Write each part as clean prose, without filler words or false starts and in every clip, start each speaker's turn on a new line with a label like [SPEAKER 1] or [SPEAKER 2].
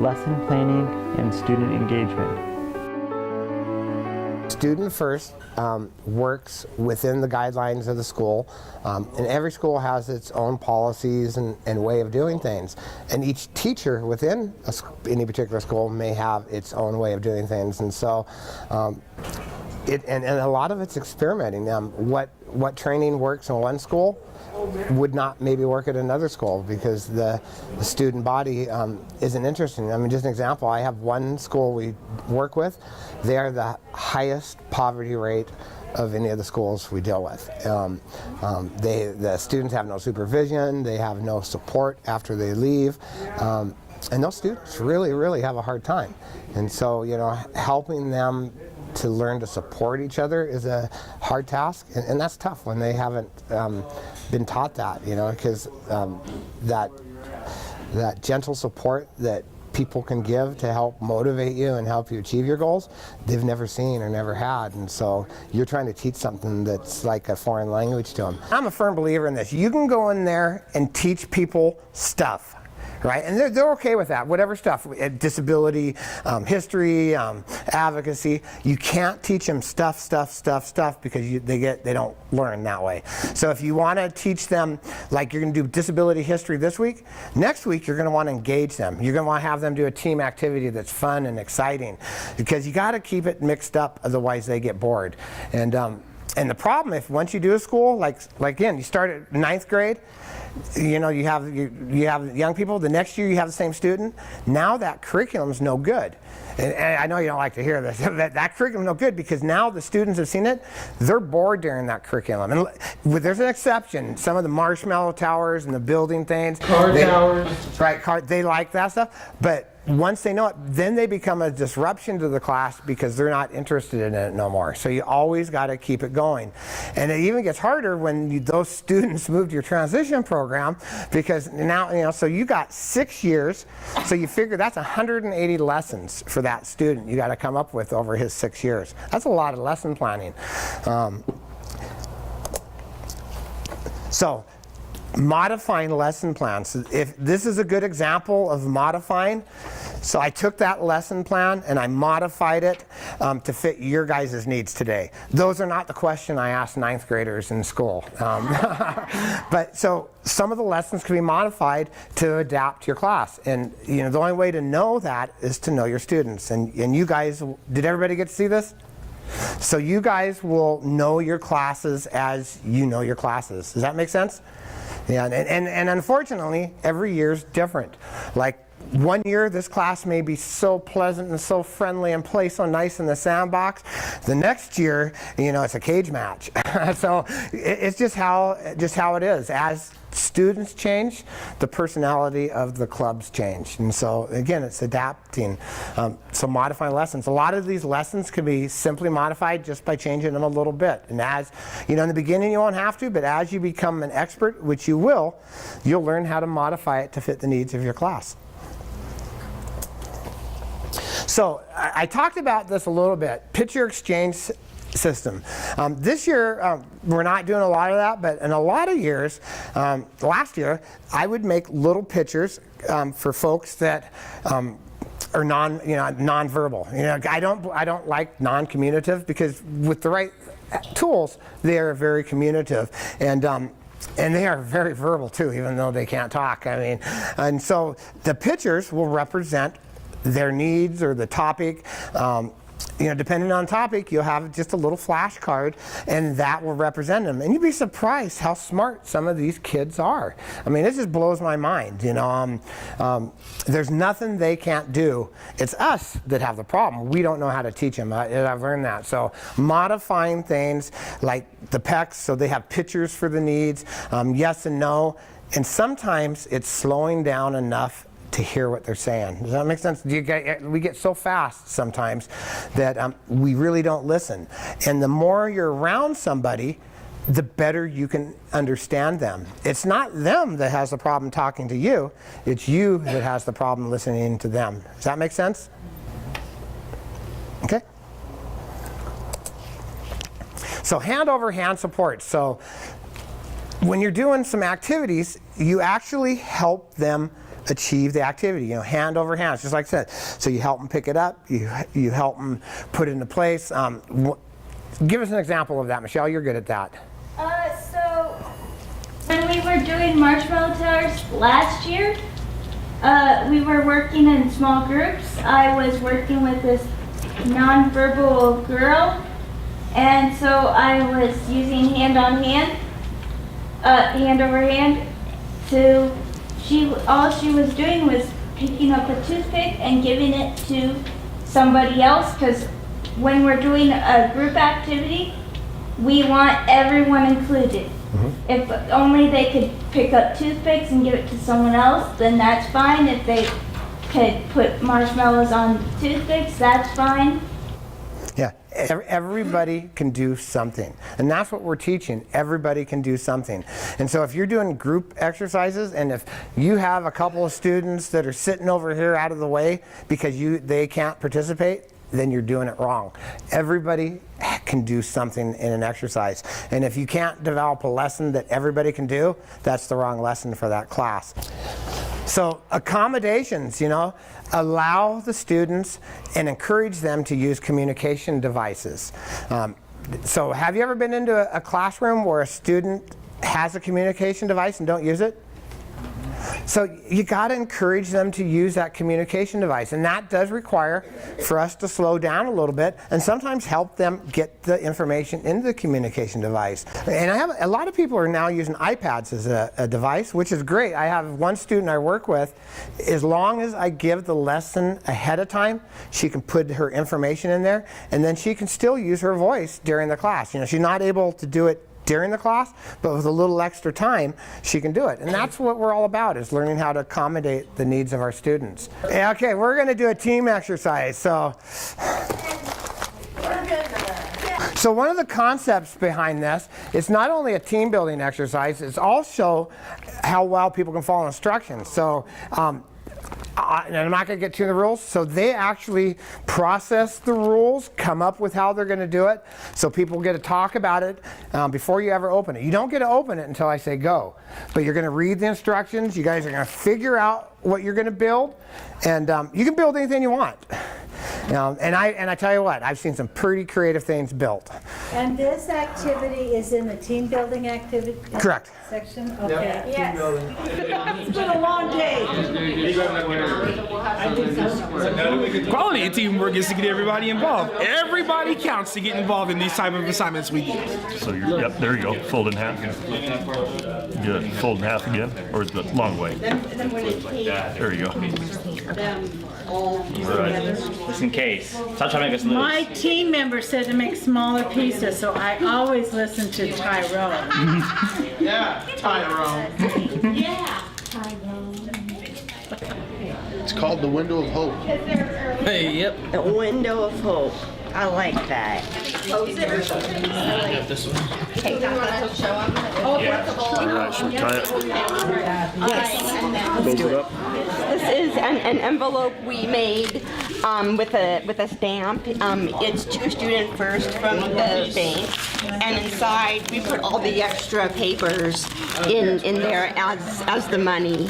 [SPEAKER 1] lesson planning, and student engagement.
[SPEAKER 2] Student First works within the guidelines of the school, and every school has its own policies and way of doing things. And each teacher within any particular school may have its own way of doing things. And so, and a lot of it's experimenting. What training works in one school would not maybe work at another school because the student body isn't interested. I mean, just an example, I have one school we work with. They are the highest poverty rate of any of the schools we deal with. The students have no supervision, they have no support after they leave, and those students really have a hard time. And so, you know, helping them to learn to support each other is a hard task, and that's tough when they haven't been taught that, you know, because that gentle support that people can give to help motivate you and help you achieve your goals, they've never seen or never had. And so you're trying to teach something that's like a foreign language to them. I'm a firm believer in this. You can go in there and teach people stuff, right? And they're okay with that, whatever stuff, disability, history, advocacy. You can't teach them stuff because they don't learn that way. So if you want to teach them, like you're going to do disability history this week, next week you're going to want to engage them. You're going to want to have them do a team activity that's fun and exciting, because you got to keep it mixed up, otherwise they get bored. And the problem, if once you do a school, like again, you start at 9th grade, you know, you have young people, the next year you have the same student, now that curriculum's no good. And I know you don't like to hear this, that curriculum's no good because now the students have seen it, they're bored during that curriculum. And there's an exception, some of the marshmallow towers and the building things.
[SPEAKER 3] Towers.
[SPEAKER 2] Right, they like that stuff, but once they know it, then they become a disruption to the class because they're not interested in it no more. So you always got to keep it going. And it even gets harder when those students move to your transition program, because now, you know, so you got 6 years, so you figure that's 180 lessons for that student you got to come up with over his 6 years. That's a lot of lesson planning. So modifying lesson plans. If this is a good example of modifying, so I took that lesson plan and I modified it to fit your guys' needs today. Those are not the question I asked 9th graders in school. But so some of the lessons can be modified to adapt to your class. And you know, the only way to know that is to know your students. And you guys, did everybody get to see this? So you guys will know your classes as you know your classes. Does that make sense? Yeah, and unfortunately, every year's different. Like one year, this class may be so pleasant and so friendly and play so nice in the sandbox. The next year, you know, it's a cage match. So it's just how it is. As students change, the personality of the clubs change. And so again, it's adapting. So modifying lessons. A lot of these lessons can be simply modified just by changing them a little bit. And as, you know, in the beginning you won't have to, but as you become an expert, which you will, you'll learn how to modify it to fit the needs of your class. So I talked about this a little bit, picture exchange system. This year, we're not doing a lot of that, but in a lot of years, last year, I would make little pictures for folks that are non-verbal. You know, I don't like non-communicative, because with the right tools, they are very communicative. And they are very verbal too, even though they can't talk. I mean, and so the pictures will represent their needs or the topic. You know, depending on topic, you'll have just a little flashcard, and that will represent them. And you'd be surprised how smart some of these kids are. I mean, it just blows my mind. You know, there's nothing they can't do. It's us that have the problem. We don't know how to teach them. I've learned that. So modifying things like the PECs, so they have pictures for the needs, yes and no, and sometimes it's slowing down enough to hear what they're saying. Does that make sense? We get so fast sometimes that we really don't listen. And the more you're around somebody, the better you can understand them. It's not them that has the problem talking to you, it's you that has the problem listening to them. Does that make sense? Okay? So hand over hand support. So when you're doing some activities, you actually help them achieve the activity, hand over hand, just like I said. So you help them pick it up, you help them put it into place. Give us an example of that, Michelle, you're good at that.
[SPEAKER 3] So when we were doing marshmallow towers last year, we were working in small groups. I was working with this nonverbal girl, and so I was using hand on hand, hand over hand. All she was doing was picking up a toothpick and giving it to somebody else, because when we're doing a group activity, we want everyone included. If only they could pick up toothpicks and give it to someone else, then that's fine. If they could put marshmallows on toothpicks, that's fine.
[SPEAKER 2] Yeah, everybody can do something. And that's what we're teaching. Everybody can do something. And so if you're doing group exercises, and if you have a couple of students that are sitting over here out of the way because they can't participate, then you're doing it wrong. Everybody can do something in an exercise. And if you can't develop a lesson that everybody can do, that's the wrong lesson for that class. So accommodations, allow the students and encourage them to use communication devices. So have you ever been into a classroom where a student has a communication device and don't use it? So you got to encourage them to use that communication device, and that does require for us to slow down a little bit and sometimes help them get the information into the communication device. And a lot of people are now using iPads as a device, which is great. I have one student I work with. As long as I give the lesson ahead of time, she can put her information in there, and then she can still use her voice during the class. She's not able to do it during the class, but with a little extra time, she can do it. And that's what we're all about, is learning how to accommodate the needs of our students. Okay, we're going to do a team exercise. So one of the concepts behind this is not only a team building exercise, it's also how well people can follow instructions. So and I'm not going to get to the rules. So they actually process the rules, come up with how they're going to do it. So people get to talk about it before you ever open it. You don't get to open it until I say go. But you're going to read the instructions. You guys are going to figure out what you're going to build. And you can build anything you want. And I tell you what, I've seen some pretty creative things built.
[SPEAKER 4] And this activity is in the team building activity
[SPEAKER 2] Correct.
[SPEAKER 4] section? Okay.
[SPEAKER 3] Yes.
[SPEAKER 4] It's been a long day.
[SPEAKER 5] Quality of teamwork is to get everybody involved. Everybody counts to get involved in these type of assignments we do.
[SPEAKER 6] So yep, there you go. Fold in half. Good. Fold in half again, or the long way. There you go. Right.
[SPEAKER 7] Just in case. Stop trying to make us lose.
[SPEAKER 4] My team member said to make smaller pieces, so I always listen to Tyrone.
[SPEAKER 5] Yeah, Tyrone.
[SPEAKER 4] Yeah.
[SPEAKER 8] It's called the Window of Hope.
[SPEAKER 5] Hey, yep.
[SPEAKER 9] The window of hope. I like that.
[SPEAKER 6] All right, should we try it? Close it up.
[SPEAKER 9] This is an envelope we made with a stamp. It's to student first from the bank, and inside we put all the extra papers in there as the money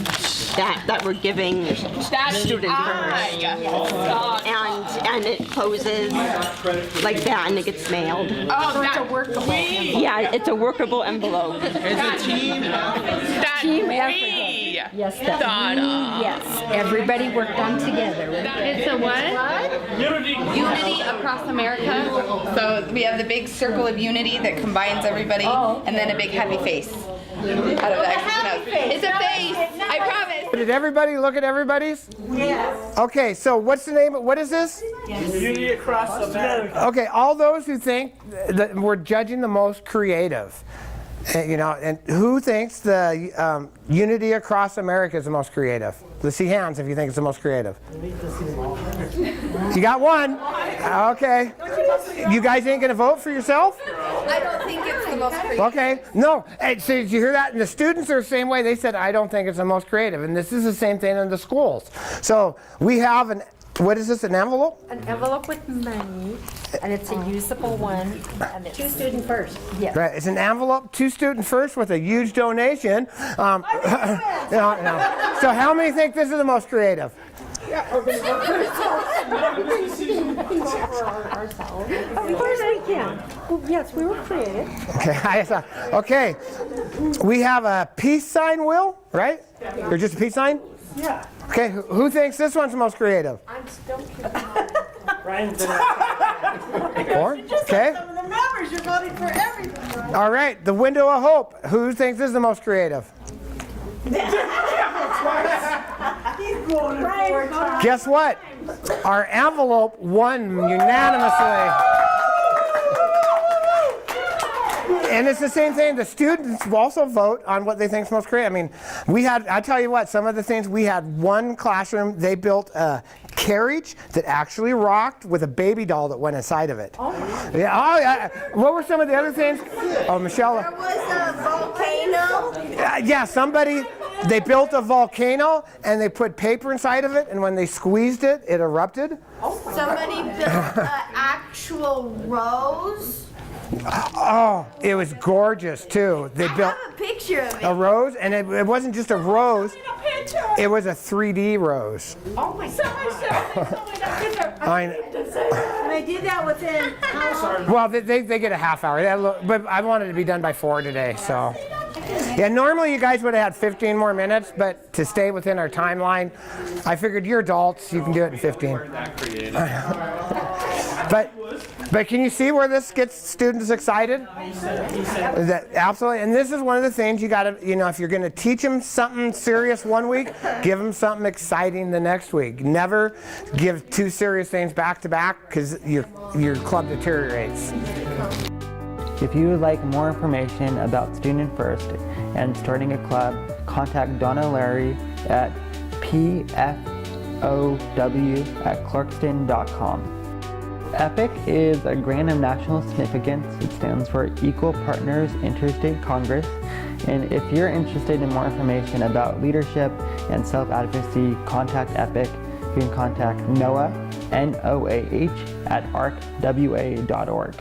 [SPEAKER 9] that we're giving student first. And it closes like that, and it gets mailed.
[SPEAKER 10] Oh, that's workable.
[SPEAKER 9] Yeah, it's a workable envelope.
[SPEAKER 5] It's a team.
[SPEAKER 10] Team
[SPEAKER 4] effort. Yes, that
[SPEAKER 10] Donna.
[SPEAKER 4] yes. Everybody worked on together.
[SPEAKER 10] It's a what? Unity across America. So we have the big circle of unity that combines everybody, and then a big happy face. Out of that. It's a face. I promise.
[SPEAKER 2] Did everybody look at everybody's? Yes. Okay, so what's the name? What is this?
[SPEAKER 5] Unity across America.
[SPEAKER 2] Okay, all those who think that we're judging the most creative, and who thinks the Unity Across America is the most creative? Let's see hands if you think it's the most creative. You got one. Okay. You guys ain't gonna vote for yourself?
[SPEAKER 10] I don't think it's the most creative.
[SPEAKER 2] Okay. No. Hey, so did you hear that? And the students are the same way. They said, I don't think it's the most creative. And this is the same thing in the schools. So we have what is this, an envelope?
[SPEAKER 11] An envelope with money, and it's a usable one. And it's 2 student first. Yes.
[SPEAKER 2] Right, it's an envelope, 2 student first with a huge donation. No. So how many think this is the most creative?
[SPEAKER 11] Of course we can. Well, yes, we were creative.
[SPEAKER 2] Okay, we have a peace sign, Will, right? Or just a peace sign?
[SPEAKER 11] Yeah.
[SPEAKER 2] Okay, who thinks this one's the most creative?
[SPEAKER 11] I'm still
[SPEAKER 1] Ryan's
[SPEAKER 2] Or? Okay.
[SPEAKER 11] Some of the members, you're voting for everything, right?
[SPEAKER 2] All right, the window of hope. Who thinks this is the most creative? Guess what? Our envelope won unanimously. And it's the same thing. The students will also vote on what they think is most creative. I mean, I tell you what, some of the things, we had one classroom, they built a carriage that actually rocked with a baby doll that went inside of it. Yeah. What were some of the other things? Oh, Michelle.
[SPEAKER 9] There was a volcano.
[SPEAKER 2] They built a volcano and they put paper inside of it, and when they squeezed it, it erupted.
[SPEAKER 9] Somebody built an actual rose.
[SPEAKER 2] Oh, it was gorgeous too. They built
[SPEAKER 9] a picture of it.
[SPEAKER 2] a rose, and it wasn't just a rose. It was a 3D rose.
[SPEAKER 11] Oh my God. And they did that within how long?
[SPEAKER 2] Well, they get a half hour, but I wanted to be done by 4 today, so. Yeah, normally you guys would have had 15 more minutes, but to stay within our timeline, I figured you're adults, you can do it in 15. But can you see where this gets students excited? Absolutely, and this is one of the things you gotta, if you're gonna teach them something serious one week, give them something exciting the next week. Never give 2 serious things back to back, because your club deteriorates.
[SPEAKER 1] If you would like more information about Student First and starting a club, contact Donna Larry at pfow@clarkston.com. EPIC is a grant of national significance. It stands for Equal Partners Interstate Congress. And if you're interested in more information about leadership and self-advocacy, contact EPIC. You can contact Noah, Noah, @arcwa.org.